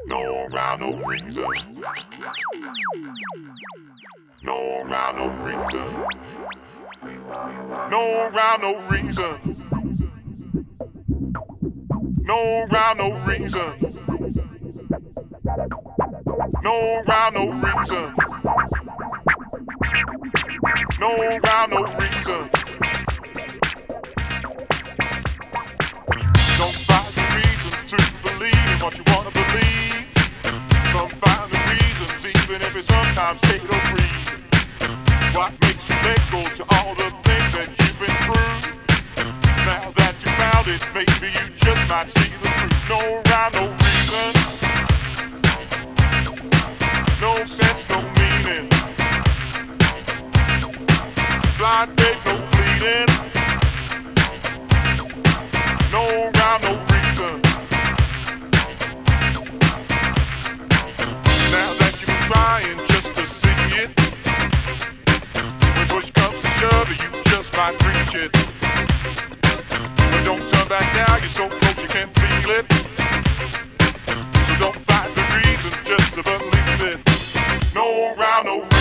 No rhyme, no reason. No rhyme, no reason. No rhyme, no reason. No rhyme, no reason. No rhyme, no reason. No rhyme, no reason. Don't find the reasons to believe in what you wanna believe. Some find the reasons, even if it sometimes take a breathe. What makes you let go to all the things that you've been through? Now that you found it, maybe you just might see the truth. No rhyme, no reason. No sense, no meaning. Blind faith, no bleeding. No rhyme, no reason. Now that you've been trying just to see it, when push comes to shove, you just might reach it. But don't turn back now, you're so close you can't feel it. So don't find the reasons just to believe it. No rhyme, no reason.